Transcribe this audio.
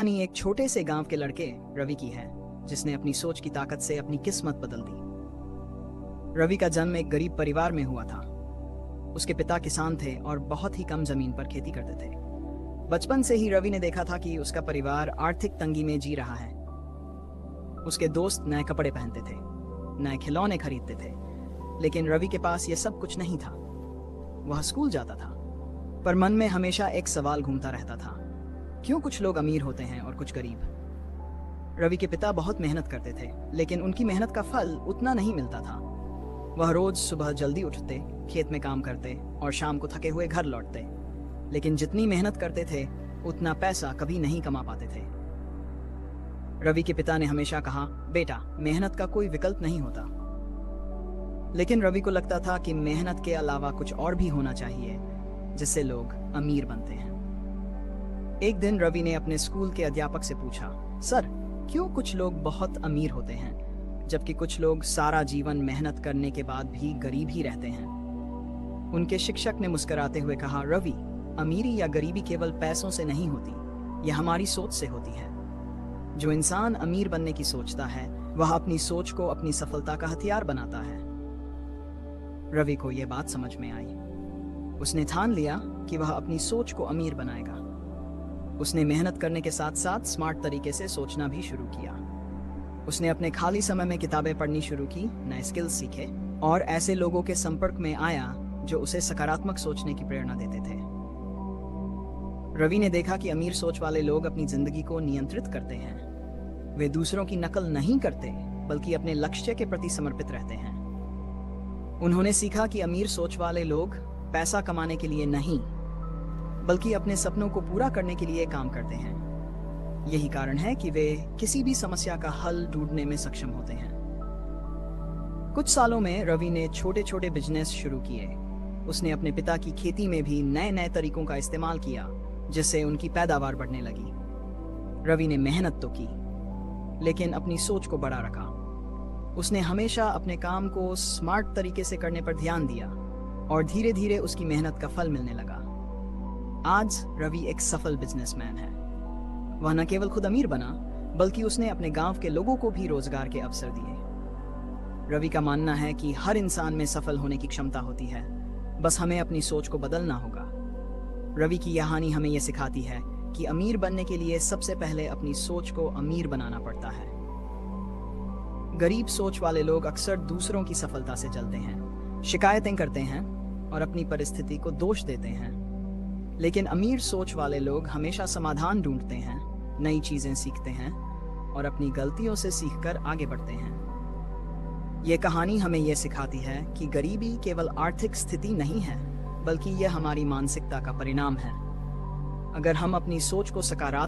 कहानी एक छोटे से गांव के लड़के रवि की है, जिसने अपनी सोच की ताकत से अपनी किस्मत बदल दी। रवि का जन्म एक गरीब परिवार में हुआ था। उसके पिता किसान थे और बहुत ही कम जमीन पर खेती करते थे। बचपन से ही रवि ने देखा था कि उसका परिवार आर्थिक तंगी में जी रहा है। उसके दोस्त नए कपड़े पहनते थे, नए खिलौने खरीदते थे, लेकिन रवि के पास ये सब कुछ नहीं था। वह स्कूल जाता था, पर मन में हमेशा एक सवाल घूमता रहता था, क्यों कुछ लोग अमीर होते हैं और कुछ गरीब। रवि के पिता बहुत मेहनत करते थे, लेकिन उनकी मेहनत का फल उतना नहीं मिलता था। वह रोज सुबह जल्दी उठते, खेत में काम करते और शाम को थके हुए घर लौटते, लेकिन जितनी मेहनत करते थे उतना पैसा कभी नहीं कमा पाते थे। रवि के पिता ने हमेशा कहा, बेटा, मेहनत का कोई विकल्प नहीं होता। लेकिन रवि को लगता था कि मेहनत के अलावा कुछ और भी होना चाहिए, जिससे लोग अमीर बनते हैं। एक दिन रवि ने अपने स्कूल के अध्यापक से पूछा, सर, क्यों कुछ लोग बहुत अमीर होते हैं जबकि कुछ लोग सारा जीवन मेहनत करने के बाद भी गरीब ही रहते हैं। उनके शिक्षक ने मुस्कुराते हुए कहा, रवि, अमीरी या गरीबी केवल पैसों से नहीं होती, यह हमारी सोच से होती है। जो इंसान अमीर बनने की सोचता है, वह अपनी सोच को अपनी सफलता का हथियार बनाता है। रवि को यह बात समझ में आई। उसने ठान लिया कि वह अपनी सोच को अमीर बनाएगा। उसने मेहनत करने के साथ साथ स्मार्ट तरीके से सोचना भी शुरू किया। उसने अपने खाली समय में किताबें पढ़नी शुरू की, नए स्किल्स सीखे और ऐसे लोगों के संपर्क में आया जो उसे सकारात्मक सोचने की प्रेरणा देते थे। रवि ने देखा कि अमीर सोच वाले लोग अपनी जिंदगी को नियंत्रित करते हैं। वे दूसरों की नकल नहीं करते, बल्कि अपने लक्ष्य के प्रति समर्पित रहते हैं। उन्होंने सीखा कि अमीर सोच वाले लोग पैसा कमाने के लिए नहीं, बल्कि अपने सपनों को पूरा करने के लिए काम करते हैं। यही कारण है कि वे किसी भी समस्या का हल ढूंढने में सक्षम होते हैं। कुछ सालों में रवि ने छोटे छोटे बिजनेस शुरू किए। उसने अपने पिता की खेती में भी नए नए तरीकों का इस्तेमाल किया, जिससे उनकी पैदावार बढ़ने लगी। रवि ने मेहनत तो की, लेकिन अपनी सोच को बड़ा रखा। उसने हमेशा अपने काम को स्मार्ट तरीके से करने पर ध्यान दिया और धीरे धीरे उसकी मेहनत का फल मिलने लगा। आज रवि एक सफल बिजनेसमैन है। वह न केवल खुद अमीर बना, बल्कि उसने अपने गांव के लोगों को भी रोजगार के अवसर दिए। रवि का मानना है कि हर इंसान में सफल होने की क्षमता होती है, बस हमें अपनी सोच को बदलना होगा। रवि की कहानी हमें यह सिखाती है कि अमीर बनने के लिए सबसे पहले अपनी सोच को अमीर बनाना पड़ता है। गरीब सोच वाले लोग अक्सर दूसरों की सफलता से जलते हैं, शिकायतें करते हैं और अपनी परिस्थिति को दोष देते हैं। लेकिन अमीर सोच वाले लोग हमेशा समाधान ढूंढते हैं, नई चीजें सीखते हैं और अपनी गलतियों से सीखकर आगे बढ़ते हैं। ये कहानी हमें यह सिखाती है कि गरीबी केवल आर्थिक स्थिति नहीं है, बल्कि यह हमारी मानसिकता का परिणाम है। अगर हम अपनी सोच को सकारात्मक